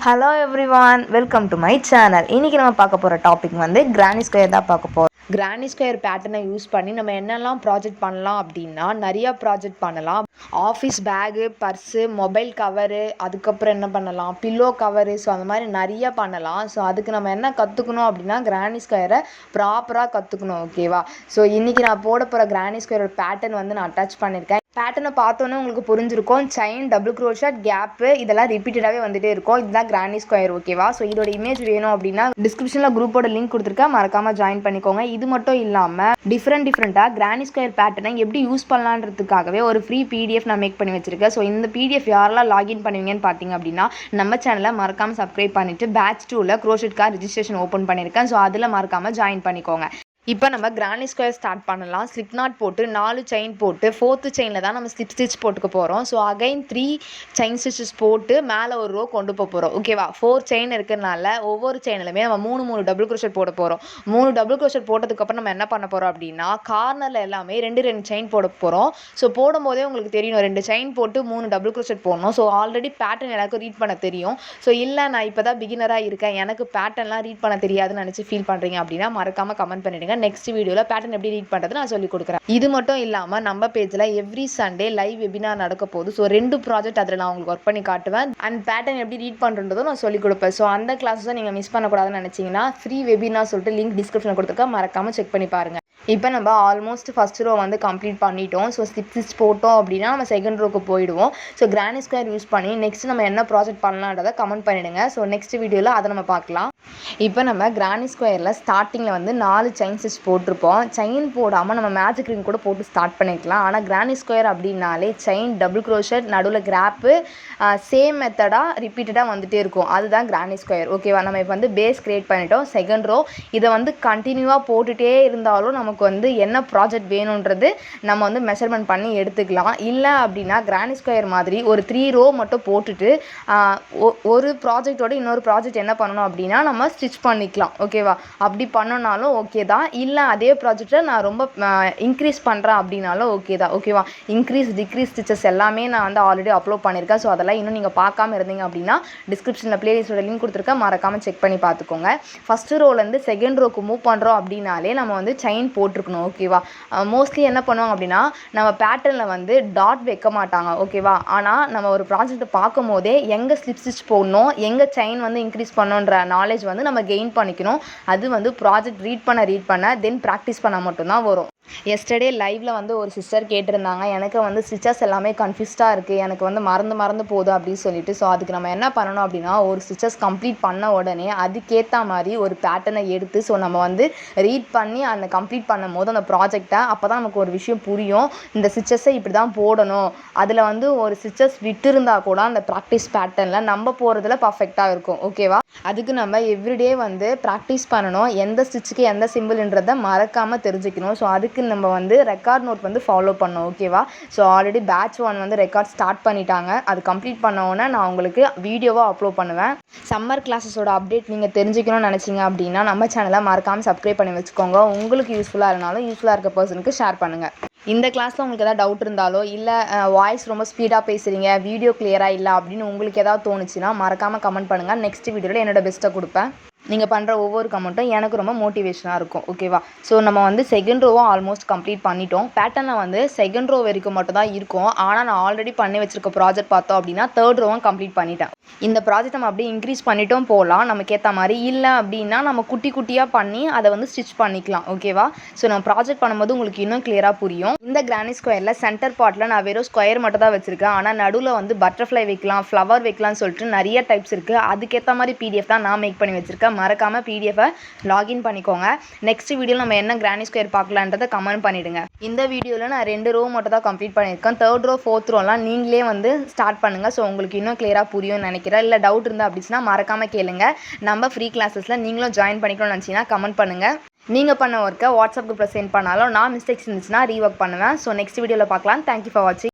Hello everyone, welcome to my channel. இன்றைக்கி நம்ம பார்க்க போகிற டாபிக் வந்து கிரானி ஸ்கொயர் தான் பார்க்க போகிறோம். கிரானி ஸ்கொயர் பேட்டர்னை யூஸ் பண்ணி நம்ம என்னெல்லாம் ப்ராஜெக்ட் பண்ணலாம் அப்படின்னா நிறையா ப்ராஜெக்ட் பண்ணலாம். Office bag, purse, mobile cover, அதுக்கப்புறம் என்ன பண்ணலாம், பில்லோ கவரு, ஸோ அந்த மாதிரி நிறையா பண்ணலாம். ஸோ அதுக்கு நம்ம என்ன கற்றுக்கணும் அப்படின்னா கிரானி ஸ்கொயரை ப்ராப்பராக கற்றுக்கணும். ஓகேவா? ஸோ இன்றைக்கி நான் போட போகிற கிரானி ஸ்கொயரோட பேட்டர்ன் வந்து நான் அட்டாச் பண்ணியிருக்கேன். பேட்டர்னை பார்த்தோன்னே உங்களுக்கு புரிஞ்சிருக்கும். செயின், டபுள் க்ரோஷட், கேப்பு இதெல்லாம் ரிப்பீட்டடாகவே வந்துட்டே இருக்கும். இதுதான் கிரானி ஸ்கொயர். ஓகேவா? ஸோ இதோட இமேஜ் வேணும் அப்படின்னா டிஸ்கிரிப்ஷனில் குரூப்போட லிங்க் கொடுத்துருக்கேன், மறக்காமல் ஜாயின் பண்ணிக்கோங்க. இது மட்டும் இல்லாமல் டிஃப்ரெண்ட்டாக கிரானி ஸ்கொயர் பேட்டர்னை எப்படி யூஸ் பண்ணலான்றதுக்காகவே ஒரு ஃப்ரீ பிடிஎஃப் நான் மேக் பண்ணி வச்சிருக்கேன். ஸோ இந்த பிடிஎஃப் யாரெல்லாம் லாகின் பண்ணுவீங்கன்னு பார்த்தீங்க அப்படின்னா நம்ம சேனலை மறக்காமல் சப்ஸ்கிரைப் பண்ணிவிட்டு பேட்ச் 2ல் க்ரோஷட்காக ரிஜிஸ்ட்ரேஷன் ஓப்பன் பண்ணியிருக்கேன். ஸோ அதில் மறக்காமல் ஜாயின் பண்ணிக்கோங்க. இப்போ நம்ம கிரானி ஸ்கொயர் ஸ்டார்ட் பண்ணலாம். ஸ்லிப் நாட் போட்டு 4 செயின் போட்டு 4th செயினில் தான் நம்ம ஸ்டிச் போட்டுக்க போகிறோம். ஸோ அகைன் 3 செயின் ஸ்டிச்சஸ் போட்டு மேலே ஒரு ரோ கொண்டு போகிறோம். ஓகேவா? 4 செயின் இருக்கிறதுனால ஒவ்வொரு செயினிலுமே நம்ம 3 டபுள் க்ரோஷட் போட போகிறோம். 3 டபுள் க்ரோஷட் போட்டதுக்கப்புறம் நம்ம என்ன பண்ண போகிறோம் அப்படின்னா கார்னரில் எல்லாமே 2 செயின் போட போகிறோம். ஸோ போடும்போதே உங்களுக்கு தெரியும் 2 செயின் போட்டு 3 டபுள் க்ரோஷட் போடணும். ஸோ ஆல்ரெடி பேட்டர்ன் எல்லாருக்கும் ரீட் பண்ண தெரியும். ஸோ இல்லை நான் இப்போ தான் பிகினராக இருக்கேன், எனக்கு பேட்டர்ன்லாம் ரீட் பண்ண தெரியாதுன்னு நினச்சி ஃபீல் பண்ணுறீங்க அப்படின்னா மறக்காமல் கமெண்ட் பண்ணிடுங்க. நெக்ஸ்ட் வீடியோவில் பேட்டர்ன் எப்படி ரீட் பண்ணுறது நான் சொல்லிக் கொடுக்குறேன். இது மட்டும் இல்லாமல் நம்ம பேஜில் எவ்ரி சண்டே லைவ் வெபினார் நடக்க போகுது. ஸோ 2 ப்ராஜெக்ட் அதில் நான் உங்களுக்கு ஒர்க் பண்ணி காட்டுவேன். அண்ட் பேட்டர்ன் எப்படி ரீட் பண்ணுறதும் நான் சொல்லிக் கொடுப்பேன். ஸோ அந்த கிளாஸஸை நீங்கள் மிஸ் பண்ணக்கூடாதுன்னு நினச்சிங்கன்னா ஃப்ரீ வெபினார் சொல்லிட்டு லிங்க் டிஸ்கிரிப்ஷனில் கொடுத்துருக்கேன், மறக்காமல் செக் பண்ணி பாருங்கள். இப்போ நம்ம ஆல்மோஸ்ட் ஃபஸ்ட் ரோ வந்து கம்ப்ளீட் பண்ணிட்டோம். ஸோ ஸ்டிச் போட்டோம் அப்படின்னா நம்ம செகண்ட் ரோக்கு போயிடுவோம். ஸோ கிரானி ஸ்கொயர் யூஸ் பண்ணி நெக்ஸ்ட் நம்ம என்ன ப்ராஜெக்ட் பண்ணலான்றதை கமெண்ட் பண்ணிவிடுங்க. ஸோ நெக்ஸ்ட் வீடியோவில் அதை நம்ம பார்க்கலாம். இப்போ நம்ம கிரானி ஸ்கொயரில் ஸ்டார்டிங்கில் வந்து 4 செயின் ஸ்டிச் போட்டிருப்போம். செயின் போடாமல் நம்ம மேஜிக் ரிங் கூட போட்டு ஸ்டார்ட் பண்ணிக்கலாம். ஆனால் கிரானி ஸ்கொயர் அப்படின்னாலே செயின், டபுள் க்ரோஷட், நடுவில் கிராப்பு, சேம் மெத்தடாக ரிப்பீட்டடாக வந்துகிட்டே இருக்கும். அதுதான் கிரானி ஸ்கொயர். ஓகேவா? நம்ம இப்போ வந்து பேஸ் கிரியேட் பண்ணிட்டோம். செகண்ட் ரோ இதை வந்து கண்டினியூவாக போட்டுகிட்டே இருந்தாலும் நமக்கு வந்து என்ன ப்ராஜெக்ட் வேணுன்றது நம்ம வந்து மெஷர்மெண்ட் பண்ணி எடுத்துக்கலாம். இல்லை அப்படின்னா கிரானி ஸ்கொயர் மாதிரி ஒரு 3 ரோ மட்டும் போட்டுட்டு ஒரு ப்ராஜெக்டோட இன்னொரு ப்ராஜெக்ட் என்ன பண்ணணும் அப்படின்னா நம்ம ஸ்டிச் பண்ணிக்கலாம். ஓகேவா? அப்படி பண்ணனாலும் ஓகே தான். இல்லை அதே ப்ராஜெக்டை நான் ரொம்ப இன்க்ரீஸ் பண்ணுறேன் அப்படின்னாலும் ஓகே தான். ஓகேவா? இன்க்ரீஸ் டிக்ரீஸ் ஸ்டிச்சஸ் எல்லாமே நான் வந்து ஆல்ரெடி அப்லோட் பண்ணியிருக்கேன். ஸோ அதெல்லாம் இன்னும் நீங்கள் பார்க்காம இருந்தீங்க அப்படின்னா டிஸ்கிரிப்ஷனில் பிளேலிஸ்டோட லிங்க் கொடுத்துருக்கேன், மறக்காமல் செக் பண்ணி பார்த்துக்கோங்க. ஃபஸ்ட்டு ரோலேருந்து செகண்ட் ரோக்கு மூவ் பண்ணுறோம் அப்படின்னாலே நம்ம வந்து செயின் போட்டிருக்கணும். ஓகேவா? மோஸ்ட்லி என்ன பண்ணுவாங்க அப்படின்னா நம்ம பேட்டர்னில் வந்து டாட் வைக்க மாட்டாங்க. ஓகேவா? ஆனால் நம்ம ஒரு ப்ராஜெக்ட் பார்க்கும் போதே எங்கே ஸ்டிச் போடணும், எங்கே செயின் வந்து இன்க்ரீஸ் பண்ணணுன்ற நாலேஜ் வந்து நம்ம கெயின் பண்ணிக்கணும். அது வந்து ப்ராஜெக்ட் ரீட் பண்ண தென் ப்ராக்டிஸ் பண்ணால் மட்டும்தான் வரும். எஸ்டர்டே லைவில் வந்து ஒரு சிஸ்டர் கேட்டிருந்தாங்க, எனக்கு வந்து ஸ்டிச்சஸ் எல்லாமே கன்ஃபியூஸ்டாக இருக்குது, எனக்கு வந்து மறந்து போகுது அப்படின்னு சொல்லிட்டு. ஸோ அதுக்கு நம்ம என்ன பண்ணணும் அப்படின்னா ஒரு ஸ்டிச்சஸ் கம்ப்ளீட் பண்ண உடனே அதுக்கேற்ற மாதிரி ஒரு பேட்டர்னை எடுத்து ஸோ நம்ம வந்து ரீட் பண்ணி அந்த கம்ப்ளீட் பண்ணும் போது அந்த ப்ராஜெக்டை அப்போ தான் நமக்கு ஒரு விஷயம் புரியும். இந்த ஸ்டிச்சஸை இப்படி தான் போடணும், அதில் வந்து ஒரு ஸ்டிச்சஸ் விட்டு இருந்தால் கூட அந்த ப்ராக்டிஸ் பேட்டர்னில் நம்ம போகிறதுல பர்ஃபெக்டாக இருக்கும். ஓகேவா? அதுக்கு நம்ம எவ்ரிடே வந்து ப்ராக்டிஸ் பண்ணணும். எந்த ஸ்டிச்சுக்கு எந்த சிம்பிள்ன்றதை மறக்காமல் தெரிஞ்சுக்கணும். ஸோ அதுக்கு நம்ம வந்து ரெக்கார்ட் நோட் வந்து ஃபாலோ பண்ணோம். ஓகேவா? ஸோ ஆல்ரெடி பேட்ச் 1 வந்து ரெக்கார்ட் ஸ்டார்ட் பண்ணிட்டாங்க. அது கம்ப்ளீட் பண்ணோன்னே நான் உங்களுக்கு வீடியோவாக அப்லோட் பண்ணுவேன். சம்மர் கிளாஸஸோட அப்டேட் நீங்கள் தெரிஞ்சுக்கணும்னு நினச்சிங்க அப்படின்னா நம்ம சேனலை மறக்காமல் சப்ஸ்கிரைப் பண்ணி வச்சுக்கோங்க. உங்களுக்கு யூஸ்ஃபுல்லாக இருந்தாலும் யூஸ்ஃபுல்லாக இருக்க பர்சனுக்கு ஷேர் பண்ணுங்கள். இந்த கிளாஸில் உங்களுக்கு எதாவது டவுட் இருந்தாலோ இல்லை வாய்ஸ் ரொம்ப ஸ்பீடாக பேசுகிறீங்க, வீடியோ கிளியராக இல்லை அப்படின்னு உங்களுக்கு எதாவது தோணுச்சுன்னா மறக்காமல் கமெண்ட் பண்ணுங்கள். நெக்ஸ்ட் வீடியோவில் என்னோட பெஸ்ட்டை கொடுப்பேன். நீங்கள் பண்ணுற ஒவ்வொரு கமெண்ட்டும் எனக்கு ரொம்ப மோட்டிவேஷனாக இருக்கும். ஓகேவா? ஸோ நம்ம வந்து செகண்ட் ரோவும் ஆல்மோஸ்ட் கம்ப்ளீட் பண்ணிட்டோம். பேட்டர்னில் வந்து செகண்ட் ரோ வரைக்கும் மட்டும் தான் இருக்கும். ஆனால் நான் ஆல்ரெடி பண்ணி வச்சிருக்க ப்ராஜெக்ட் பார்த்தோம் அப்படின்னா 3rd ரோவும் கம்ப்ளீட் பண்ணிட்டேன். இந்த ப்ராஜெக்ட் நம்ம அப்படியே இன்க்ரீஸ் பண்ணிட்டும் போகலாம் நமக்கு ஏற்ற மாதிரி. இல்லை அப்படின்னா நம்ம குட்டியாக பண்ணி அதை வந்து ஸ்டிச் பண்ணிக்கலாம். ஓகேவா? ஸோ நம்ம ப்ராஜெக்ட் பண்ணும்போது உங்களுக்கு இன்னும் கிளியராக புரியும். இந்த கிரானி ஸ்கொயரில் சென்டர் பார்ட்டில் நான் வெறும் ஸ்கொயர் மட்டும் தான் வச்சுருக்கேன். ஆனால் நடுவில் வந்து பட்டர்ஃப்ளை வைக்கலாம், ஃப்ளவர் வைக்கலாம்னு சொல்லிட்டு நிறைய டைப்ஸ் இருக்குது. அதுக்கேற்ற மாதிரி பிடிஎஃப் தான் நான் மேக் பண்ணி வச்சுருக்கேன். மறக்காமல் பிடிஎஃபை லாகின் பண்ணிக்கோங்க. நெக்ஸ்ட் வீடியோவில் நம்ம என்ன கிரானி ஸ்கொயர் பார்க்கலான்றதை கமெண்ட் பண்ணிவிடுங்க. இந்த வீடியோவில் நான் 2 ரோ மட்டும் தான் கம்ப்ளீட் பண்ணியிருக்கேன். 3rd ரோ 4th ரோலாம் நீங்களே வந்து ஸ்டார்ட் பண்ணுங்கள். ஸோ உங்களுக்கு இன்னும் கிளியராக புரியும்னு நினைக்கிறேன். இல்லை டவுட் இருந்தால் அப்படின்னா மறக்காமல் கேளுங்க. நம்ம ஃப்ரீ கிளாஸஸில் நீங்களும் ஜாயின் பண்ணிக்கணும்னு நினச்சிங்கன்னா கமெண்ட் பண்ணுங்கள். நீங்கள் பண்ண ஒர்க்கை வாட்ஸ்அப் குரூப்பில் சென்ட் பண்ணாலும் நான் மிஸ்டேக்ஸ் இருந்துச்சுன்னா ரீஒர்க் பண்ணுவேன். ஸோ நெக்ஸ்ட் வீடியோவில் பார்க்கலாம். தேங்க்யூ ஃபார் வாட்சிங்.